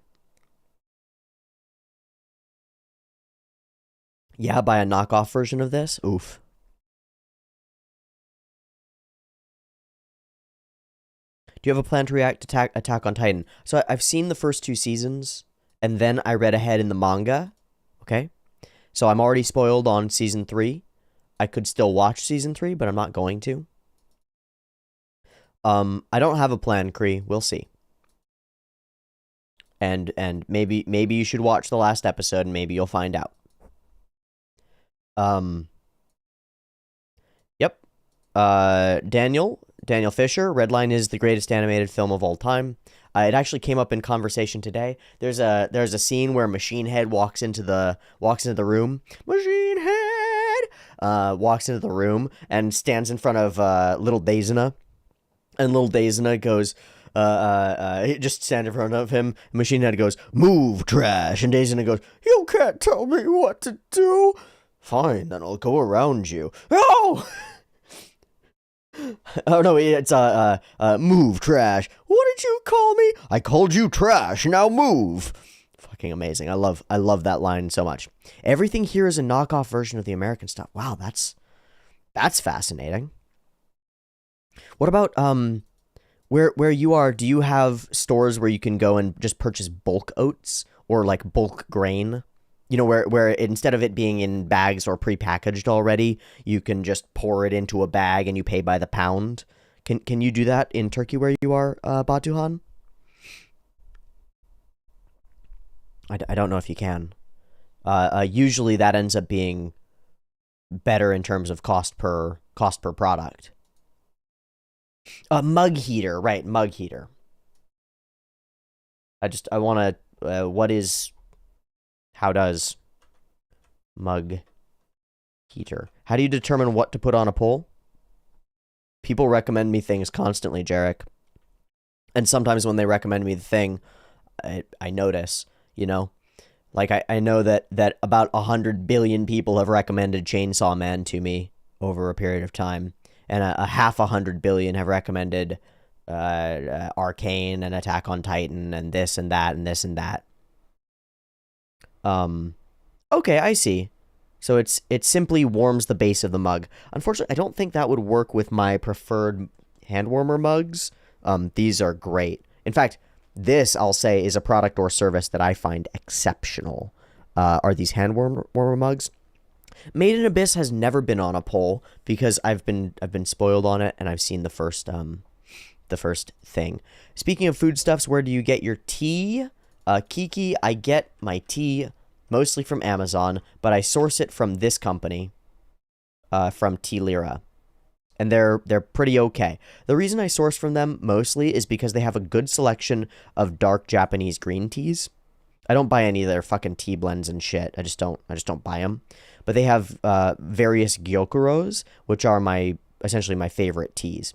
Yeah, buy a knockoff version of this. Oof. Do you have a plan to react to Attack on Titan? So I've seen the first 2 seasons, and then I read ahead in the manga. Okay, so I'm already spoiled on season 3. I could still watch season 3, but I'm not going to. I don't have a plan, Kree. We'll see. And maybe you should watch the last episode, and maybe you'll find out. Yep. Daniel Fisher, Redline is the greatest animated film of all time. It actually came up in conversation today. There's a scene where Machine Head walks into the room. Machine Head walks into the room and stands in front of little Dazena, and little Dazena goes. He just stands in front of him. Machine Head goes, "Move, trash," and Dazena goes, "You can't tell me what to do." "Fine, then I'll go around you." Oh! Oh no, it's move, trash. "What did you call me?" "I called you trash. Now move." Fucking amazing. I love that line so much. Everything here is a knockoff version of the American stuff. Wow, that's fascinating. What about where you are? Do you have stores where you can go and just purchase bulk oats or like bulk grain? You know, where instead of it being in bags or prepackaged already, you can just pour it into a bag and you pay by the pound. Can you do that in Turkey where you are, Batuhan? I don't know if you can. Usually that ends up being better in terms of cost per product. Mug heater, right? Mug heater. I want to. How does mug heater? How do you determine what to put on a poll? People recommend me things constantly, Jarek. And sometimes when they recommend me the thing, I notice, you know? Like, I know that about 100 billion people have recommended Chainsaw Man to me over a period of time. And a half 100 billion have recommended Arcane and Attack on Titan and this and that and this and that. Okay, I see. So it simply warms the base of the mug. Unfortunately, I don't think that would work with my preferred hand warmer mugs. These are great. In fact, this, I'll say, is a product or service that I find exceptional. Are these hand warmer mugs? Made in Abyss has never been on a poll because I've been spoiled on it and I've seen the first thing. Speaking of foodstuffs, where do you get your tea? Kiki, I get my tea mostly from Amazon, but I source it from this company, from Tea Lira. And they're pretty okay. The reason I source from them mostly is because they have a good selection of dark Japanese green teas. I don't buy any of their fucking tea blends and shit. I just don't buy them. But they have various gyokuros, which are essentially my favorite teas.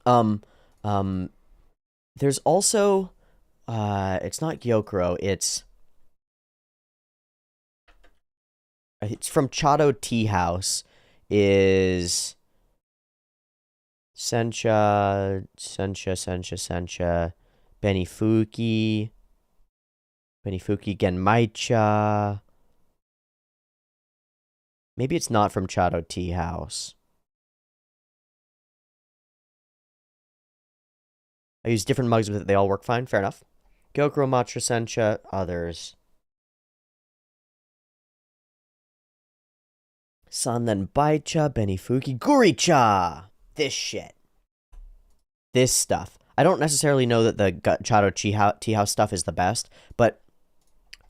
There's also it's not gyokuro, it's from Chado Tea House, is Sencha, Benifuki Genmaicha. Maybe it's not from Chado Tea House. I use different mugs with it. They all work fine. Fair enough. Gyokuro, Matcha, Sencha, others. Sandan Baicha, Benifuki, Guricha. This shit. This stuff. I don't necessarily know that the Chado Tea House stuff is the best, but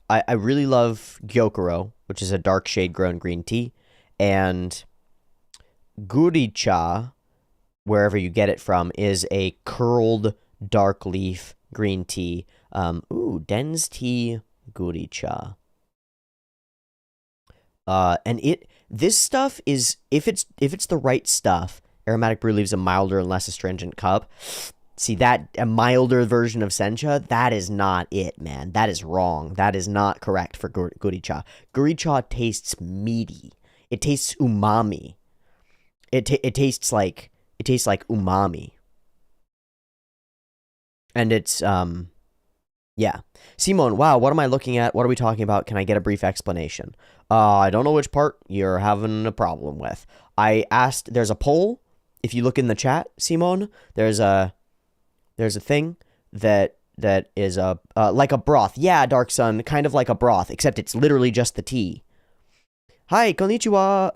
I really love Gyokuro, which is a dark shade grown green tea, and Guricha, wherever you get it from, is a curled dark leaf green tea. Den's Tea Guricha. And this stuff is, if it's the right stuff, Aromatic Brew leaves a milder and less astringent cup. See, that a milder version of Sencha, that is not it, man. That is wrong. That is not correct for Guricha. Guricha tastes meaty. It tastes umami. It tastes like It tastes like umami. And it's, yeah. Simone, wow, what am I looking at? What are we talking about? Can I get a brief explanation? I don't know which part you're having a problem with. I asked, there's a poll. If you look in the chat, Simone, there's a thing that is like a broth. Yeah, Dark Sun, kind of like a broth, except it's literally just the tea. Hi, konnichiwa.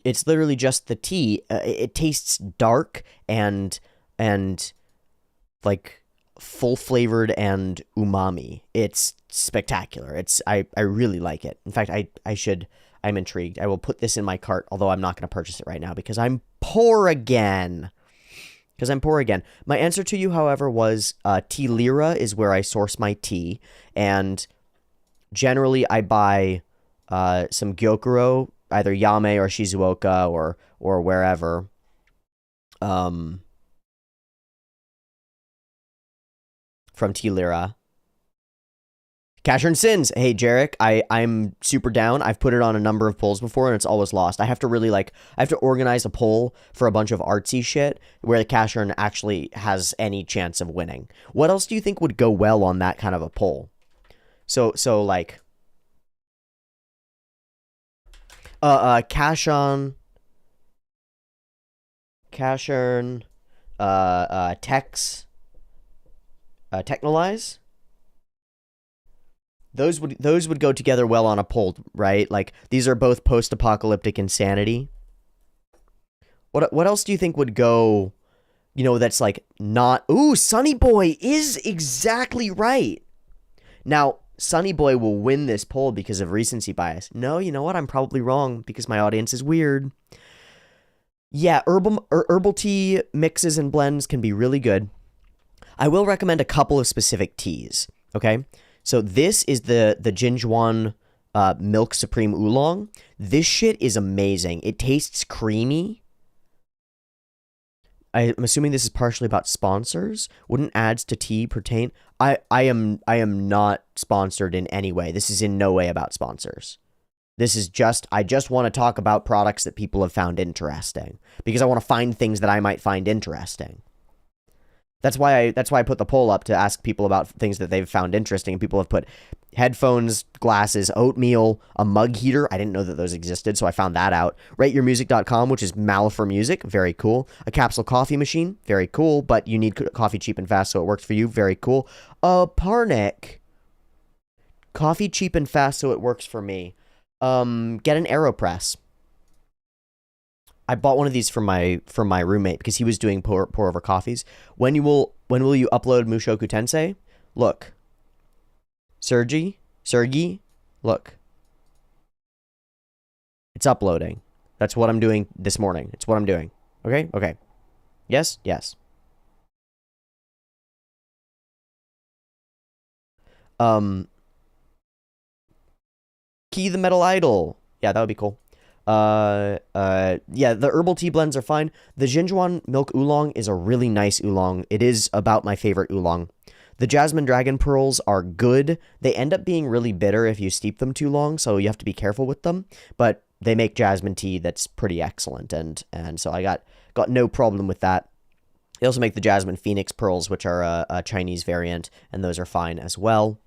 It's literally just the tea. It tastes dark and like full flavored and umami. It's spectacular. I really like it. In fact, I'm intrigued. I will put this in my cart, although I'm not going to purchase it right now because I'm poor again. My answer to you, however, was Tea Lira is where I source my tea, and generally I buy some Gyokuro, either Yame or Shizuoka or wherever. From Tea Lira. Cash Earned Sins. Hey, Jarek, I'm super down. I've put it on a number of polls before, and it's always lost. I have to organize a poll for a bunch of artsy shit where the Cash Earn actually has any chance of winning. What else do you think would go well on that kind of a poll? So like, Cash Earn, Technolize. Those would go together well on a poll, right? Like, these are both post-apocalyptic insanity. What else do you think would go, that's like not... Ooh, Sunny Boy is exactly right. Now, Sunny Boy will win this poll because of recency bias. No, you know what? I'm probably wrong because my audience is weird. Yeah, herbal tea mixes and blends can be really good. I will recommend a couple of specific teas, okay? So this is the Jinjuan Milk Supreme Oolong. This shit is amazing. It tastes creamy. I'm assuming this is partially about sponsors. Wouldn't ads to tea pertain? I am not sponsored in any way. This is in no way about sponsors. This is I just want to talk about products that people have found interesting because I want to find things that I might find interesting. That's why I put the poll up to ask people about things that they've found interesting. And people have put headphones, glasses, oatmeal, a mug heater. I didn't know that those existed, so I found that out. RateYourMusic.com, which is Mal for music. Very cool. A capsule coffee machine. Very cool, but you need coffee cheap and fast, so it works for you. Very cool. Parnick. Coffee cheap and fast, so it works for me. Get an AeroPress. I bought one of these for my roommate because he was doing pour over coffees. When will you upload Mushoku Tensei? Look. Sergi, look. It's uploading. That's what I'm doing this morning. It's what I'm doing. Okay? Okay. Yes? Yes. Key the Metal Idol. Yeah, that would be cool. Yeah, the herbal tea blends are fine. The Jinjuan Milk Oolong is a really nice oolong. It is about my favorite oolong. The Jasmine Dragon Pearls are good. They end up being really bitter if you steep them too long, so you have to be careful with them. But they make jasmine tea that's pretty excellent, and so I got no problem with that. They also make the Jasmine Phoenix Pearls, which are a Chinese variant, and those are fine as well.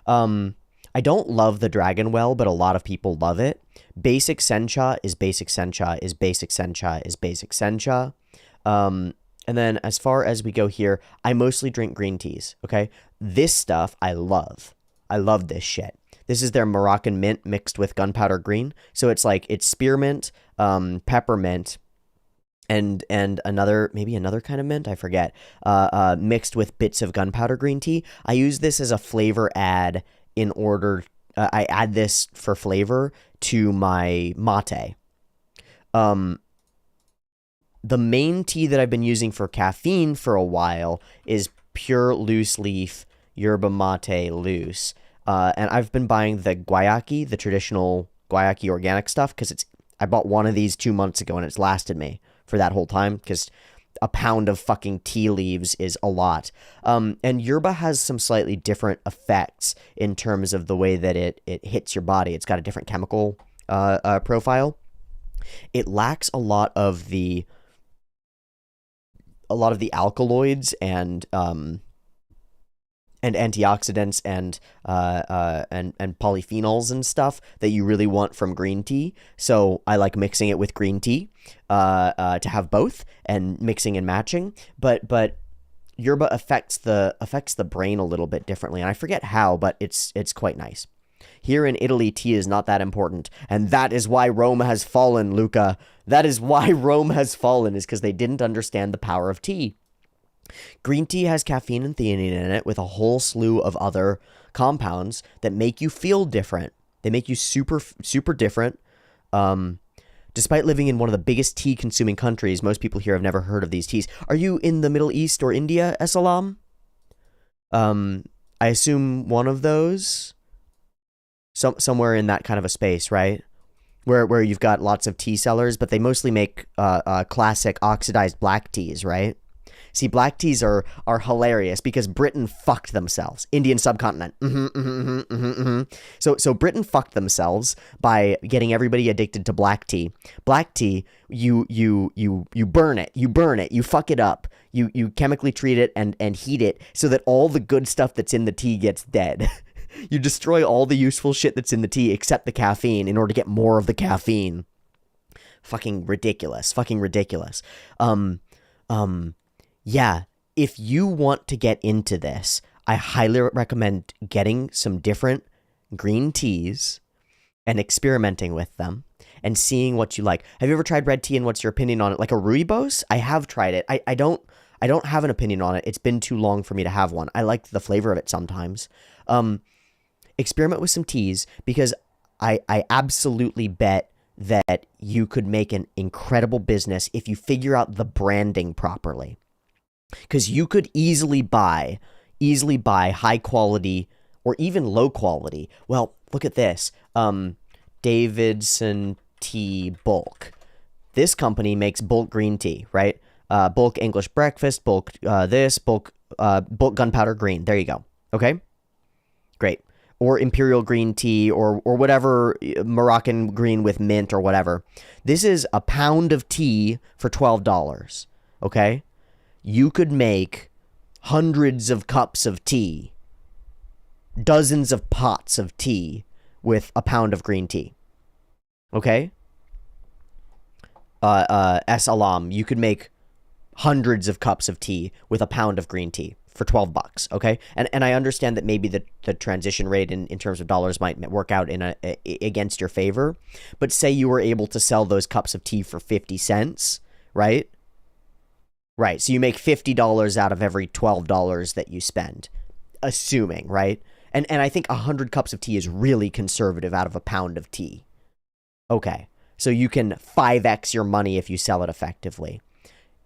I don't love the Dragon Well, but a lot of people love it. Basic Sencha is Basic Sencha is Basic Sencha is Basic Sencha. And then as far as we go here, I mostly drink green teas, okay? This stuff I love. I love this shit. This is their Moroccan mint mixed with gunpowder green. So it's spearmint, peppermint, and maybe another kind of mint, I forget, mixed with bits of gunpowder green tea. I use this as a flavor add in order, I add this for flavor to my mate. The main tea that I've been using for caffeine for a while is pure loose leaf yerba mate loose. And I've been buying the guayaki, the traditional guayaki organic stuff, because I bought one of these 2 months ago and it's lasted me for that whole time, because a pound of fucking tea leaves is a lot. And yerba has some slightly different effects in terms of the way that it hits your body. It's got a different chemical profile. It lacks a lot of the alkaloids and antioxidants and polyphenols and stuff that you really want from green tea. So I like mixing it with green tea to have both and mixing and matching. But yerba affects the brain a little bit differently, and I forget how, but it's quite nice. Here in Italy, tea is not that important, and that is why Rome has fallen, Luca. That is why Rome has fallen, is because they didn't understand the power of tea. Green tea has caffeine and theanine in it with a whole slew of other compounds that make you feel different. They make you super, super different. Despite living in one of the biggest tea-consuming countries, most people here have never heard of these teas. Are you in the Middle East or India, Esalam? I assume one of those? Somewhere in that kind of a space, right? Where you've got lots of tea sellers, but they mostly make classic oxidized black teas, right? See, black teas are hilarious because Britain fucked themselves. Indian subcontinent. So Britain fucked themselves by getting everybody addicted to black tea. Black tea, you burn it. You fuck it up. You chemically treat it and heat it so that all the good stuff that's in the tea gets dead. You destroy all the useful shit that's in the tea except the caffeine in order to get more of the caffeine. Fucking ridiculous. Yeah, if you want to get into this, I highly recommend getting some different green teas and experimenting with them and seeing what you like. Have you ever tried red tea and what's your opinion on it? Like a rooibos? I have tried it. I don't have an opinion on it. It's been too long for me to have one. I like the flavor of it sometimes. Experiment with some teas because I absolutely bet that you could make an incredible business if you figure out the branding properly. Because you could easily buy high quality or even low quality. Well, look at this. Davidson Tea Bulk. This company makes bulk green tea, right? Bulk English breakfast, bulk bulk gunpowder green. There you go. Okay? Great. Or imperial green tea or whatever, Moroccan green with mint or whatever. This is a pound of tea for $12. Okay? You could make hundreds of cups of tea, dozens of pots of tea with a pound of green tea. Okay? Alam, you could make hundreds of cups of tea with a pound of green tea for $12, okay? And I understand that maybe the transition rate in terms of dollars might work out against your favor, but say you were able to sell those cups of tea for 50 cents, right? Right, so you make $50 out of every $12 that you spend, assuming, right? And I think 100 cups of tea is really conservative out of a pound of tea. Okay, so you can 5x your money if you sell it effectively.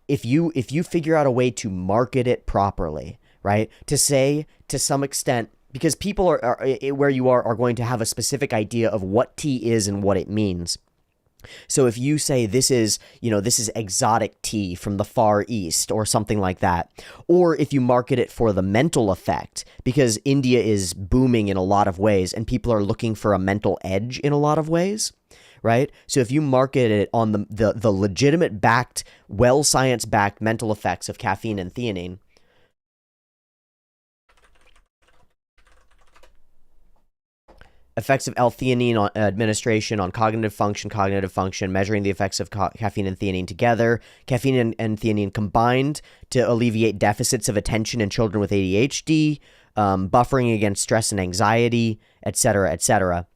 If you figure out a way to market it properly, right? To say, to some extent, because people are where you are going to have a specific idea of what tea is and what it means. So if you say this is exotic tea from the Far East or something like that, or if you market it for the mental effect, because India is booming in a lot of ways and people are looking for a mental edge in a lot of ways, right? So if you market it on the legitimate backed, well science backed mental effects of caffeine and theanine, effects of L-theanine on administration on cognitive function, measuring the effects of caffeine and theanine together, caffeine and theanine combined to alleviate deficits of attention in children with ADHD, buffering against stress and anxiety, etc., etc.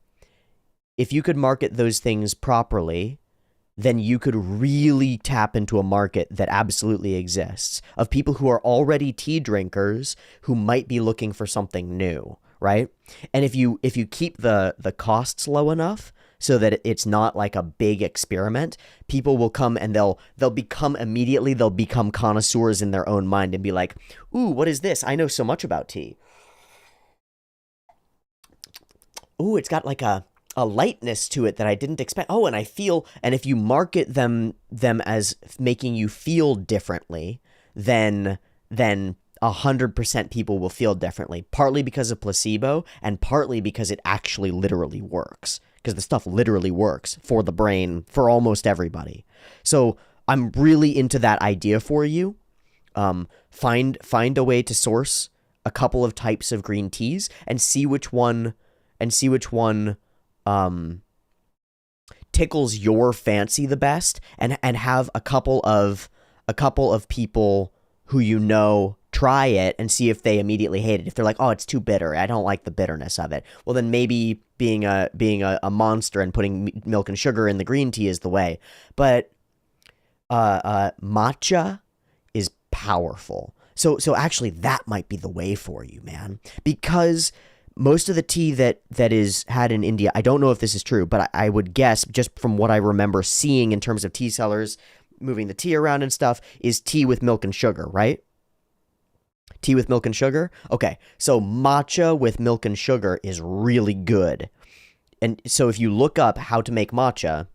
If you could market those things properly, then you could really tap into a market that absolutely exists of people who are already tea drinkers who might be looking for something new. Right? And if you keep the costs low enough so that it's not like a big experiment, people will come and they'll become connoisseurs in their own mind and be like, ooh, what is this? I know so much about tea. Ooh, it's got like a lightness to it that I didn't expect. Oh, and if you market them as making you feel differently, then 100% people will feel differently, partly because of placebo and partly because it actually literally works. because the stuff literally works for the brain for almost everybody. So I'm really into that idea for you. Find a way to source a couple of types of green teas and see which one tickles your fancy the best, and have a couple of people who you know try it and see if they immediately hate it. If they're like, oh, it's too bitter, I don't like the bitterness of it, well then maybe being a monster and putting milk and sugar in the green tea is the way. But matcha is powerful. So actually that might be the way for you, man, because most of the tea that is had in India, I don't know if this is true, but I would guess, just from what I remember seeing in terms of tea sellers moving the tea around and stuff, is tea with milk and sugar, right? Tea with milk and sugar? Okay, so matcha with milk and sugar is really good. And so if you look up how to make matcha,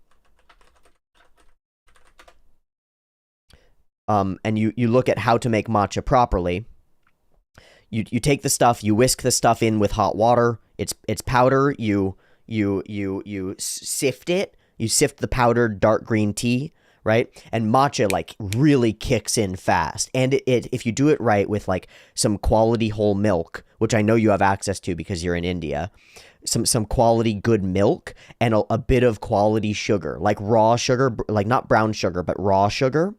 and you look at how to make matcha properly, you take the stuff, you whisk the stuff in with hot water. It's powder. You sift it. You sift the powdered dark green tea, right? And matcha like really kicks in fast. And it if you do it right with like some quality whole milk, which I know you have access to because you're in India, some quality good milk and a bit of quality sugar, like raw sugar, like not brown sugar, but raw sugar.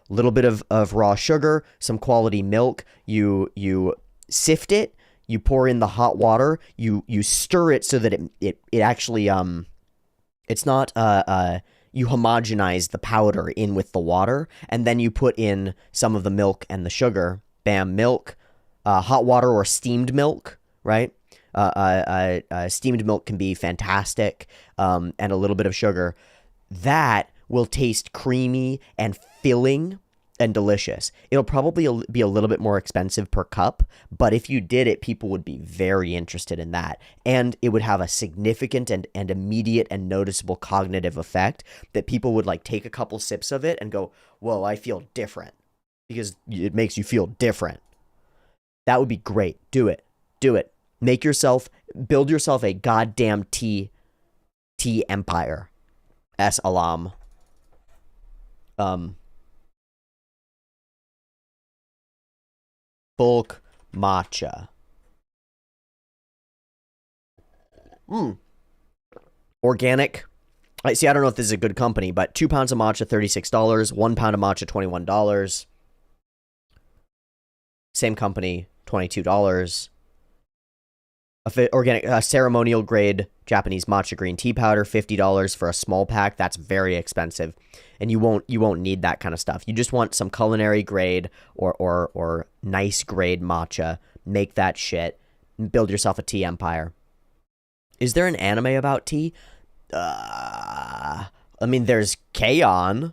A little bit of raw sugar, some quality milk. You sift it, you pour in the hot water, you stir it so that it actually it's not you homogenize the powder in with the water, and then you put in some of the milk and the sugar. Bam, milk, hot water or steamed milk, right? Steamed milk can be fantastic, and a little bit of sugar. That will taste creamy and filling and delicious. It'll probably be a little bit more expensive per cup, but if you did it, people would be very interested in that. And it would have a significant and immediate and noticeable cognitive effect that people would like take a couple sips of it and go, whoa, I feel different, because it makes you feel different. That would be great. Do it. Do it. Build yourself a goddamn tea empire. S alam. Bulk matcha. Organic. I don't know if this is a good company, but 2 pounds of matcha, $36. 1 pound of matcha, $21. Same company, $22. Organic, ceremonial grade Japanese matcha green tea powder, $50 for a small pack. That's very expensive, and you won't need that kind of stuff. You just want some culinary grade or nice grade matcha. Make that shit and build yourself a tea empire. Is there an anime about tea? I mean, there's K-On!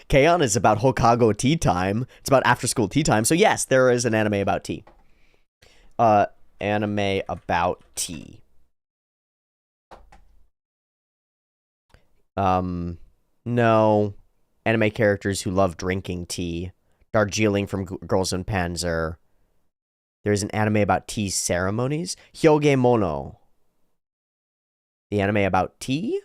K-On! Is about Hokago tea time. It's about after school tea time. So yes, there is an anime about tea. Anime about tea. No. Anime characters who love drinking tea. Darjeeling from Girls in Panzer. There's an anime about tea ceremonies. Hyoge Mono. The anime about tea?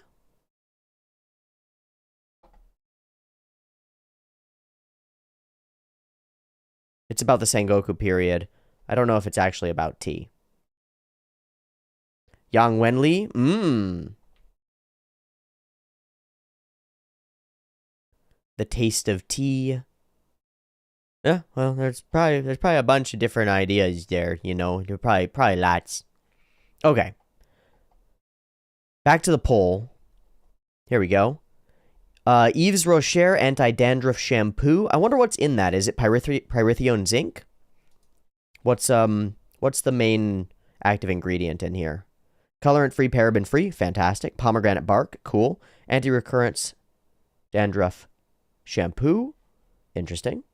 It's about the Sengoku period. I don't know if it's actually about tea. Yang Wenli? The taste of tea. Yeah, well, there's probably a bunch of different ideas there, you know. There's probably lots. Okay. Back to the poll. Here we go. Yves Rocher anti-dandruff shampoo. I wonder what's in that. Is it pyrithione zinc? What's the main active ingredient in here? Colorant-free, paraben-free. Fantastic. Pomegranate bark. Cool. Anti-recurrence dandruff shampoo. Interesting.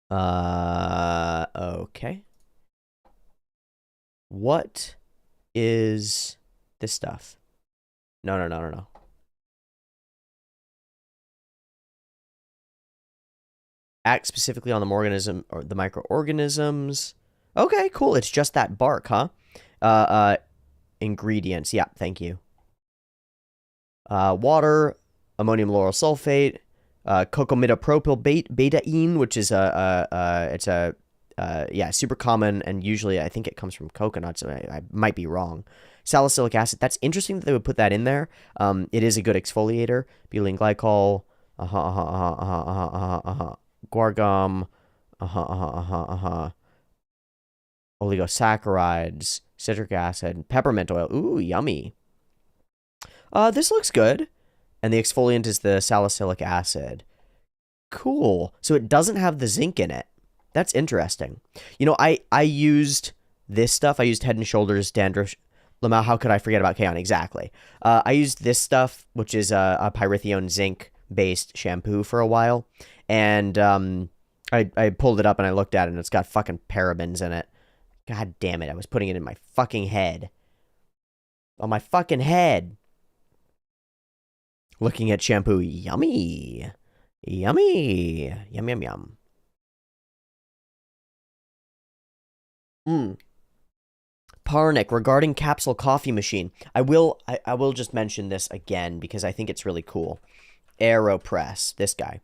Okay. What is this stuff? No. Act specifically on the organism or the microorganisms. Okay, cool. It's just that bark, huh? ingredients. Yeah, thank you. Water, ammonium lauryl sulfate, cocamidopropyl betaine, which is yeah, super common, and usually I think it comes from coconuts. I might be wrong. Salicylic acid. That's interesting that they would put that in there. It is a good exfoliator. Butylene glycol. Guar gum. Oligosaccharides. Citric acid. Peppermint oil. Ooh, yummy. This looks good. And the exfoliant is the salicylic acid. Cool. So it doesn't have the zinc in it. That's interesting. You know, I used this stuff. I used Head and Shoulders dandruff. Lamau, how could I forget about Kaon? Exactly. I used this stuff, which is a pyrithione zinc-based shampoo for a while. And I pulled it up and I looked at it, and it's got fucking parabens in it. God damn it. I was putting it in my fucking head. On my fucking head. Looking at shampoo. Yummy. Yummy. Yum, yum, yum. Parnik, regarding capsule coffee machine, I will just mention this again because I think it's really cool. AeroPress, this guy.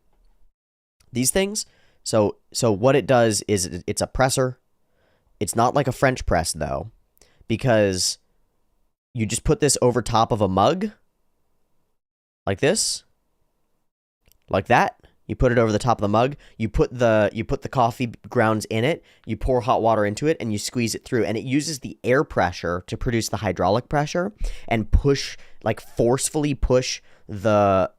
These things, so what it does is it's a presser. It's not like a French press though, because you just put this over top of a mug like this. Like that. You put it over the top of the mug. You put the coffee grounds in it. You pour hot water into it, and you squeeze it through. And it uses the air pressure to produce the hydraulic pressure and push, like forcefully push the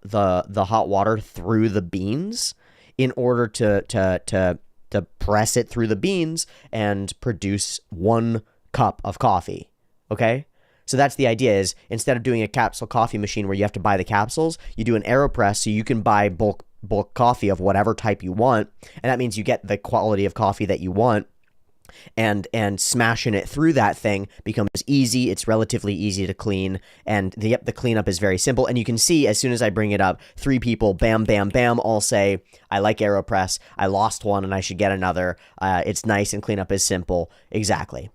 hot water through the beans in order to press it through the beans and produce 1 cup of coffee. Okay. So that's the idea, is instead of doing a capsule coffee machine where you have to buy the capsules, you do an AeroPress so you can buy bulk coffee of whatever type you want, and that means you get the quality of coffee that you want, and smashing it through that thing becomes easy. It's relatively easy to clean, and the cleanup is very simple. And you can see as soon as I bring it up, 3 people, bam, bam, bam, all say, I like AeroPress, I lost one and I should get another, it's nice and cleanup is simple. Exactly.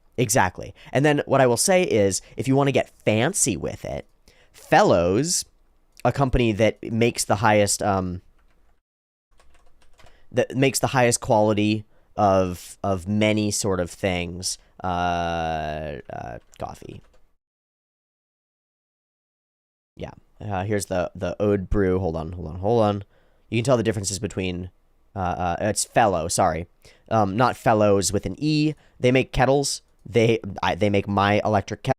And then what I will say is, if you want to get fancy with it, Fellows, a company that makes the highest quality of many sort of things, coffee. Yeah. Here's the Ode Brew. Hold on. You can tell the differences between it's Fellow, sorry. Not Fellows with an E. They make kettles. They make my electric kettle.